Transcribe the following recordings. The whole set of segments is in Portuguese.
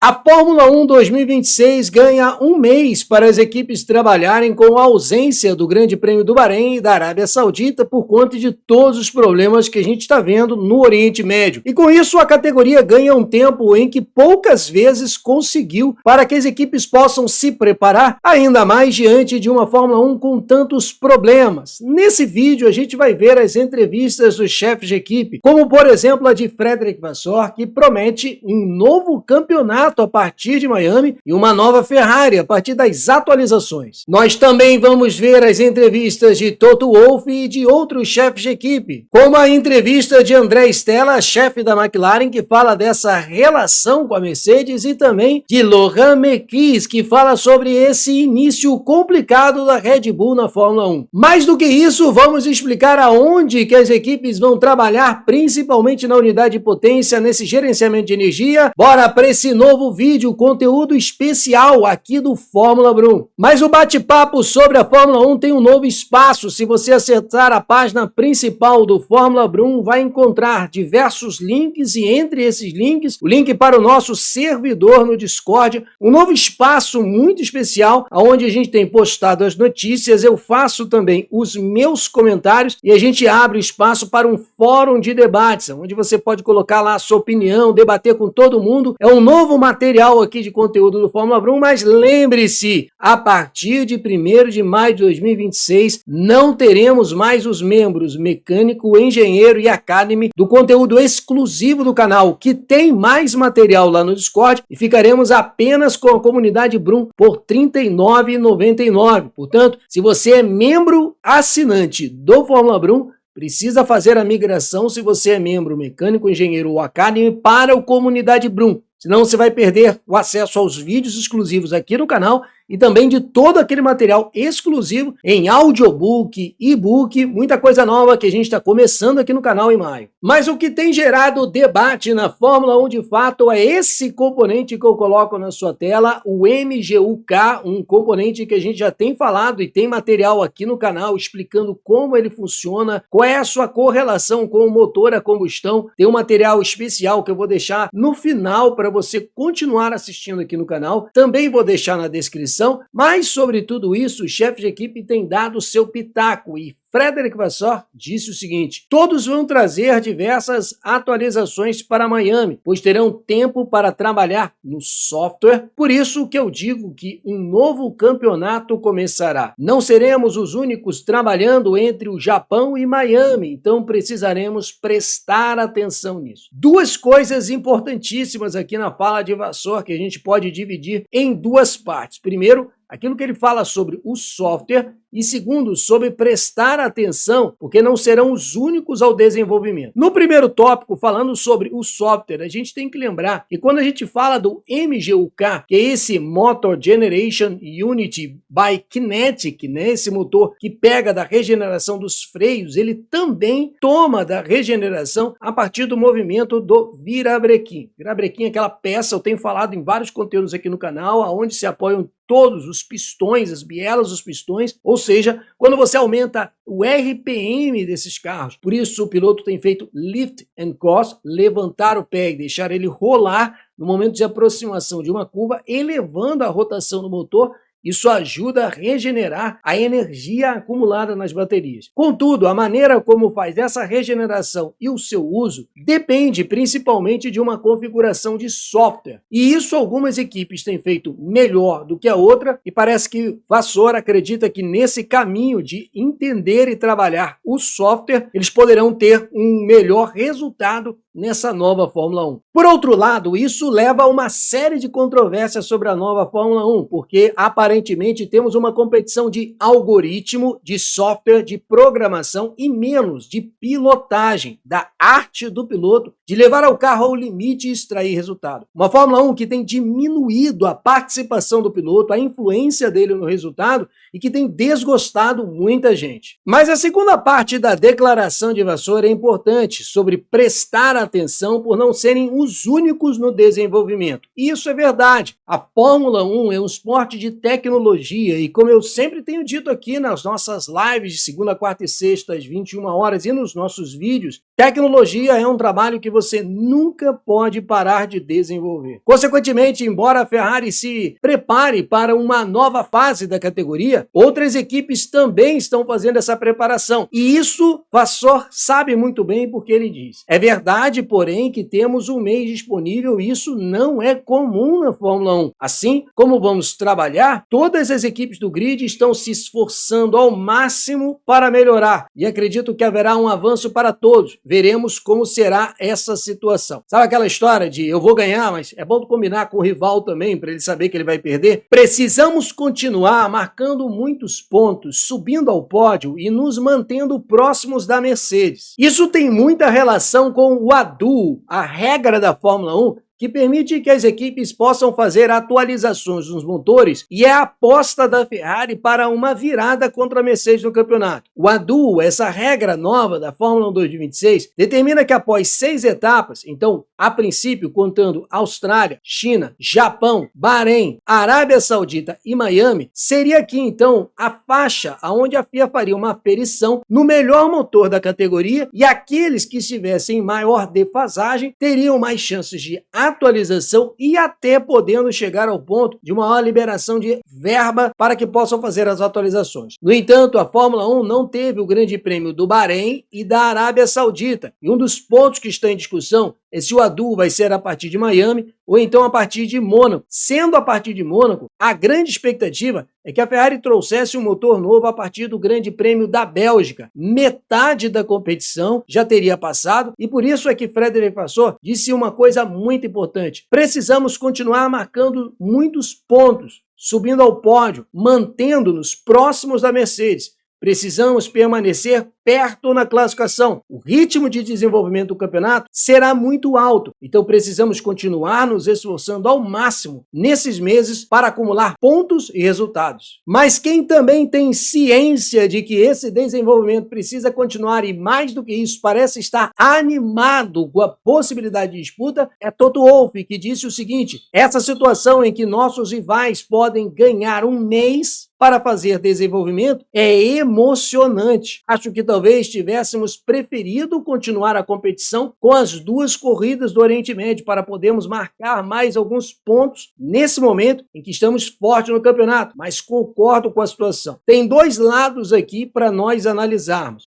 A Fórmula 1 2026 ganha um mês para as equipes trabalharem com a ausência do Grande Prêmio do Bahrein e da Arábia Saudita por conta de todos os problemas que a gente está vendo no Oriente Médio. E com isso a categoria ganha um tempo em que poucas vezes conseguiu para que as equipes possam se preparar ainda mais diante de uma Fórmula 1 com tantos problemas. Nesse vídeo a gente vai ver as entrevistas dos chefes de equipe, como por exemplo a de Frederic Vasseur, que promete um novo campeonato a partir de Miami e uma nova Ferrari a partir das atualizações. Nós também vamos ver as entrevistas de Toto Wolff e de outros chefes de equipe, como a entrevista de André Stella, chefe da McLaren, que fala dessa relação com a Mercedes, e também de Laurent Mekies, que fala sobre esse início complicado da Red Bull na Fórmula 1. Mais do que isso, vamos explicar aonde que as equipes vão trabalhar, principalmente na unidade de potência, nesse gerenciamento de energia. Bora para esse novo vídeo, conteúdo especial aqui do Fórmula Brum. Mas o bate-papo sobre a Fórmula 1 tem um novo espaço. Se você acessar a página principal do Fórmula Brum, vai encontrar diversos links e entre esses links, o link para o nosso servidor no Discord, um novo espaço muito especial, onde a gente tem postado as notícias, eu faço também os meus comentários e a gente abre espaço para um fórum de debates, onde você pode colocar lá a sua opinião, debater com todo mundo. É um novo material aqui de conteúdo do Fórmula Brum, mas lembre-se, a partir de 1º de maio de 2026, não teremos mais os membros mecânico, engenheiro e academy do conteúdo exclusivo do canal, que tem mais material lá no Discord, e ficaremos apenas com a comunidade Brum por R$ 39,99. Portanto, se você é membro assinante do Fórmula Brum, precisa fazer a migração se você é membro mecânico, engenheiro ou academy para o comunidade Brum. Senão você vai perder o acesso aos vídeos exclusivos aqui no canal e também de todo aquele material exclusivo em audiobook, e-book, muita coisa nova que a gente está começando aqui no canal em maio. Mas o que tem gerado debate na Fórmula 1 de fato é esse componente que eu coloco na sua tela, o MGU-K, um componente que a gente já tem falado e tem material aqui no canal explicando como ele funciona, qual é a sua correlação com o motor a combustão. Tem um material especial que eu vou deixar no final para você continuar assistindo aqui no canal. Também vou deixar na descrição. Mas sobre tudo isso, o chefe de equipe tem dado o seu pitaco e Frederic Vasseur disse o seguinte: todos vão trazer diversas atualizações para Miami, pois terão tempo para trabalhar no software. Por isso que eu digo que um novo campeonato começará. Não seremos os únicos trabalhando entre o Japão e Miami, então precisaremos prestar atenção nisso. Duas coisas importantíssimas aqui na fala de Vasseur que a gente pode dividir em duas partes. Primeiro, aquilo que ele fala sobre o software, e segundo, sobre prestar atenção, porque não serão os únicos ao desenvolvimento. No primeiro tópico, falando sobre o software, a gente tem que lembrar que quando a gente fala do MGU-K, que é esse Motor Generation Unit by Kinetic, né, esse motor que pega da regeneração dos freios, ele também toma da regeneração a partir do movimento do virabrequim. Virabrequim é aquela peça, eu tenho falado em vários conteúdos aqui no canal, onde se apoiam todos os pistões, as bielas dos pistões, ou seja, quando você aumenta o RPM desses carros. Por isso o piloto tem feito lift and cross, levantar o pé e deixar ele rolar no momento de aproximação de uma curva, elevando a rotação do motor. Isso ajuda a regenerar a energia acumulada nas baterias. Contudo, a maneira como faz essa regeneração e o seu uso depende principalmente de uma configuração de software. E isso algumas equipes têm feito melhor do que a outra, e parece que Vasseur acredita que nesse caminho de entender e trabalhar o software, eles poderão ter um melhor resultado nessa nova Fórmula 1. Por outro lado, isso leva a uma série de controvérsias sobre a nova Fórmula 1, porque aparentemente temos uma competição de algoritmo, de software, de programação e menos de pilotagem, da arte do piloto, de levar o carro ao limite e extrair resultado. Uma Fórmula 1 que tem diminuído a participação do piloto, a influência dele no resultado e que tem desgostado muita gente. Mas a segunda parte da declaração de Vasseur é importante, sobre prestar atenção por não serem os únicos no desenvolvimento. Isso é verdade. A Fórmula 1 é um esporte de tecnologia e, como eu sempre tenho dito aqui nas nossas lives de segunda, quarta e sexta às 21 horas e nos nossos vídeos, Tecnologia é um trabalho que você nunca pode parar de desenvolver. Consequentemente, embora a Ferrari se prepare para uma nova fase da categoria, outras equipes também estão fazendo essa preparação. E isso Vassor sabe muito bem porque ele diz. É verdade, porém, que temos um mês disponível e isso não é comum na Fórmula 1. Assim como vamos trabalhar, todas as equipes do grid estão se esforçando ao máximo para melhorar e acredito que haverá um avanço para todos. Veremos como será essa situação. Sabe aquela história de eu vou ganhar, mas é bom combinar com o rival também para ele saber que ele vai perder? Precisamos continuar marcando muitos pontos, subindo ao pódio e nos mantendo próximos da Mercedes. Isso tem muita relação com o ADU, a regra da Fórmula 1, que permite que as equipes possam fazer atualizações nos motores e é a aposta da Ferrari para uma virada contra a Mercedes no campeonato. O ADU, essa regra nova da Fórmula 1 2026, determina que após 6 etapas, então, a princípio, contando Austrália, China, Japão, Bahrein, Arábia Saudita e Miami, seria aqui, então, a faixa onde a FIA faria uma aferição no melhor motor da categoria e aqueles que estivessem em maior defasagem teriam mais chances de atualização e até podendo chegar ao ponto de uma maior liberação de verba para que possam fazer as atualizações. No entanto, a Fórmula 1 não teve o Grande Prêmio do Bahrein e da Arábia Saudita, e um dos pontos que está em discussão é se o ADU vai ser a partir de Miami ou então a partir de Mônaco. Sendo a partir de Mônaco, a grande expectativa é que a Ferrari trouxesse um motor novo a partir do Grande Prêmio da Bélgica. Metade da competição já teria passado e por isso é que Frederic Vasseur disse uma coisa muito importante. Precisamos continuar marcando muitos pontos, subindo ao pódio, mantendo-nos próximos da Mercedes. Precisamos permanecer perto na classificação. O ritmo de desenvolvimento do campeonato será muito alto, então precisamos continuar nos esforçando ao máximo nesses meses para acumular pontos e resultados. Mas quem também tem ciência de que esse desenvolvimento precisa continuar e mais do que isso parece estar animado com a possibilidade de disputa é Toto Wolff, que disse o seguinte: essa situação em que nossos rivais podem ganhar um mês para fazer desenvolvimento é emocionante. Acho que talvez tivéssemos preferido continuar a competição com as 2 corridas do Oriente Médio para podermos marcar mais alguns pontos nesse momento em que estamos fortes no campeonato, mas concordo com a situação. Tem 2 lados aqui para nós analisarmos.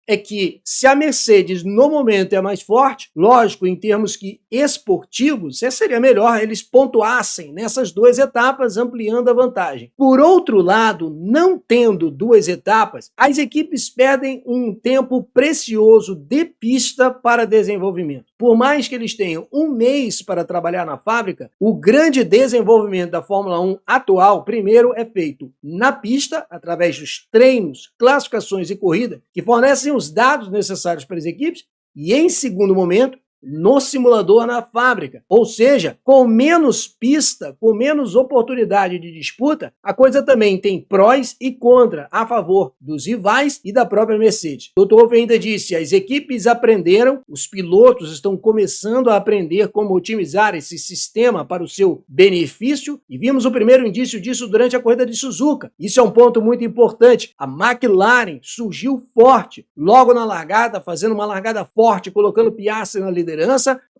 É que se a Mercedes no momento é mais forte, lógico, em termos que esportivos, seria melhor eles pontuassem nessas 2 etapas, ampliando a vantagem. Por outro lado, não tendo 2 etapas, as equipes perdem um tempo precioso de pista para desenvolvimento. Por mais que eles tenham um mês para trabalhar na fábrica, o grande desenvolvimento da Fórmula 1 atual, primeiro, é feito na pista, através dos treinos, classificações e corrida, que fornecem os dados necessários para as equipes, e em segundo momento, no simulador na fábrica. Ou seja, com menos pista, com menos oportunidade de disputa, a coisa também tem prós e contra a favor dos rivais e da própria Mercedes. Dr. Wolff ainda disse: as equipes aprenderam, os pilotos estão começando a aprender como otimizar esse sistema para o seu benefício e vimos o primeiro indício disso durante a corrida de Suzuka. Isso é um ponto muito importante. A McLaren surgiu forte logo na largada, fazendo uma largada forte, colocando Piastri na liderança.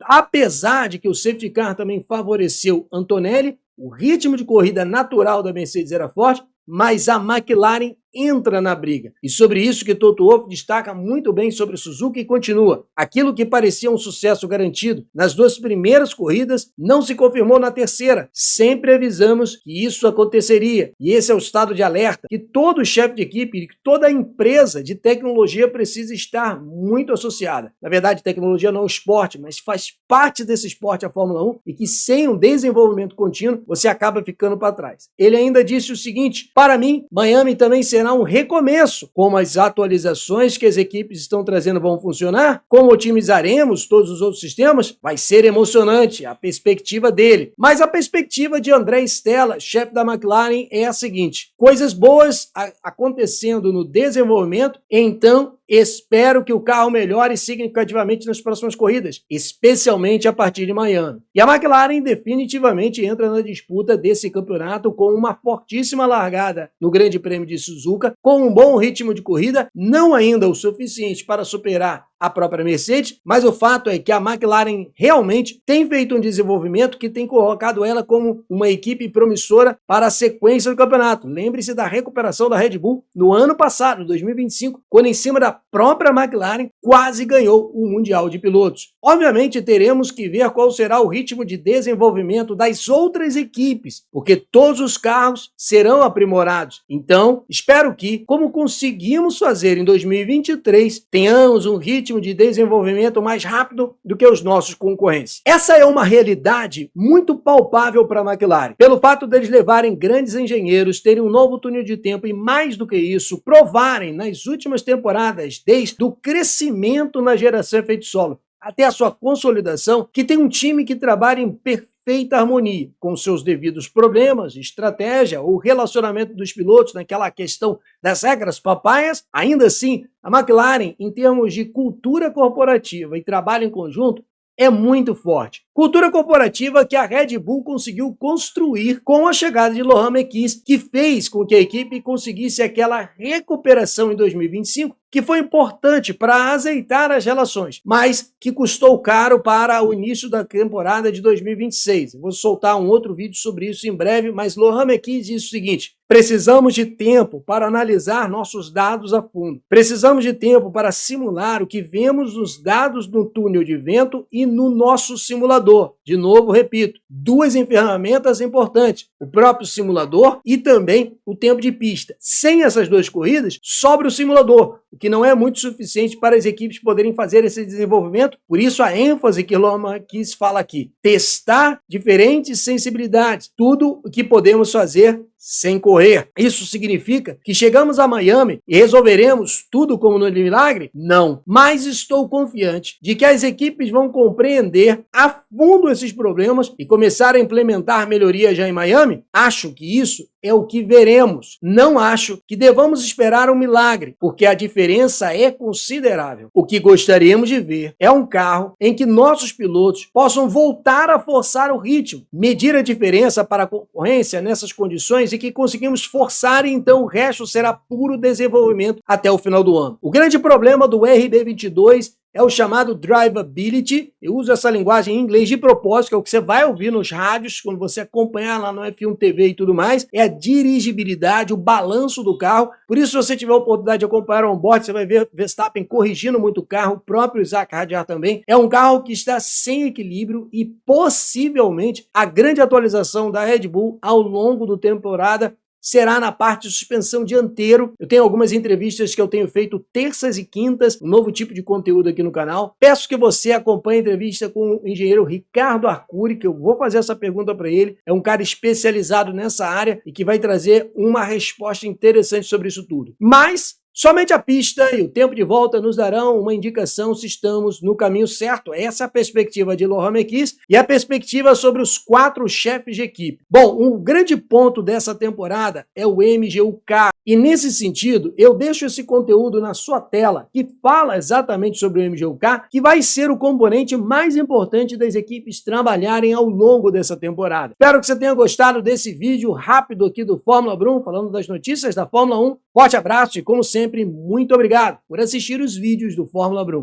Apesar de que o safety car também favoreceu Antonelli, o ritmo de corrida natural da Mercedes era forte, mas a McLaren entra na briga. E sobre isso que Toto Wolff destaca muito bem sobre Suzuka e continua: aquilo que parecia um sucesso garantido nas 2 primeiras corridas não se confirmou na terceira. Sempre avisamos que isso aconteceria. E esse é o estado de alerta que todo chefe de equipe, que toda empresa de tecnologia precisa estar muito associada. Na verdade, tecnologia não é um esporte, mas faz parte desse esporte a Fórmula 1 e que sem um desenvolvimento contínuo você acaba ficando para trás. Ele ainda disse o seguinte: para mim, Miami também será um recomeço. Como as atualizações que as equipes estão trazendo vão funcionar, como otimizaremos todos os outros sistemas, vai ser emocionante a perspectiva dele. Mas a perspectiva de André Stella, chefe da McLaren, é a seguinte: coisas boas acontecendo no desenvolvimento, então espero que o carro melhore significativamente nas próximas corridas, especialmente a partir de Miami. E a McLaren definitivamente entra na disputa desse campeonato com uma fortíssima largada no Grande Prêmio de Suzuka, com um bom ritmo de corrida, não ainda o suficiente para superar a própria Mercedes, mas o fato é que a McLaren realmente tem feito um desenvolvimento que tem colocado ela como uma equipe promissora para a sequência do campeonato. Lembre-se da recuperação da Red Bull no ano passado, 2025, quando em cima da própria McLaren quase ganhou o Mundial de Pilotos. Obviamente teremos que ver qual será o ritmo de desenvolvimento das outras equipes, porque todos os carros serão aprimorados. Então, espero que, como conseguimos fazer em 2023, tenhamos um ritmo de desenvolvimento mais rápido do que os nossos concorrentes. Essa é uma realidade muito palpável para a McLaren, pelo fato deles levarem grandes engenheiros, terem um novo túnel de tempo e, mais do que isso, provarem nas últimas temporadas, desde o crescimento na geração efeito solo até a sua consolidação, que tem um time que trabalha em perfeita harmonia, com seus devidos problemas, estratégia ou relacionamento dos pilotos naquela questão das regras papaias. Ainda assim, a McLaren, em termos de cultura corporativa e trabalho em conjunto, é muito forte. Cultura corporativa que a Red Bull conseguiu construir com a chegada de Lohan Mekies, que fez com que a equipe conseguisse aquela recuperação em 2025, que foi importante para azeitar as relações, mas que custou caro para o início da temporada de 2026. Vou soltar um outro vídeo sobre isso em breve, mas Lohan Mekies diz o seguinte: precisamos de tempo para analisar nossos dados a fundo. Precisamos de tempo para simular o que vemos nos dados no túnel de vento e no nosso simulador. De novo, repito, duas ferramentas importantes: o próprio simulador e também o tempo de pista. Sem essas duas corridas, sobra o simulador, o que não é muito suficiente para as equipes poderem fazer esse desenvolvimento. Por isso a ênfase que Lohan Mekies fala aqui: testar diferentes sensibilidades, tudo o que podemos fazer sem correr. Isso significa que chegamos a Miami e resolveremos tudo como no milagre? Não. Mas estou confiante de que as equipes vão compreender a fundo esses problemas e começar a implementar melhorias já em Miami. Acho que isso é o que veremos. Não acho que devamos esperar um milagre, porque a diferença é considerável. O que gostaríamos de ver é um carro em que nossos pilotos possam voltar a forçar o ritmo, medir a diferença para a concorrência nessas condições e que conseguimos forçar, e então o resto será puro desenvolvimento até o final do ano. O grande problema do RB22 é o chamado drivability. Eu uso essa linguagem em inglês de propósito, que é o que você vai ouvir nos rádios, quando você acompanhar lá no F1 TV e tudo mais. É a dirigibilidade, o balanço do carro. Por isso, se você tiver a oportunidade de acompanhar o onboard, você vai ver Verstappen corrigindo muito o carro, o próprio Isaac Hadjar também. É um carro que está sem equilíbrio e possivelmente a grande atualização da Red Bull ao longo da temporada será na parte de suspensão dianteiro. Eu tenho algumas entrevistas que eu tenho feito terças e quintas, um novo tipo de conteúdo aqui no canal. Peço que você acompanhe a entrevista com o engenheiro Ricardo Arcuri, que eu vou fazer essa pergunta para ele. É um cara especializado nessa área e que vai trazer uma resposta interessante sobre isso tudo. Mas somente a pista e o tempo de volta nos darão uma indicação se estamos no caminho certo. Essa é a perspectiva de Lohan Mekies e a perspectiva sobre os 4 chefes de equipe. Bom, um grande ponto dessa temporada é o MGU-K. E nesse sentido, eu deixo esse conteúdo na sua tela, que fala exatamente sobre o MGU-K, que vai ser o componente mais importante das equipes trabalharem ao longo dessa temporada. Espero que você tenha gostado desse vídeo rápido aqui do Fórmula Brum, falando das notícias da Fórmula 1. Forte abraço e, como sempre, muito obrigado por assistir os vídeos do Fórmula Brum.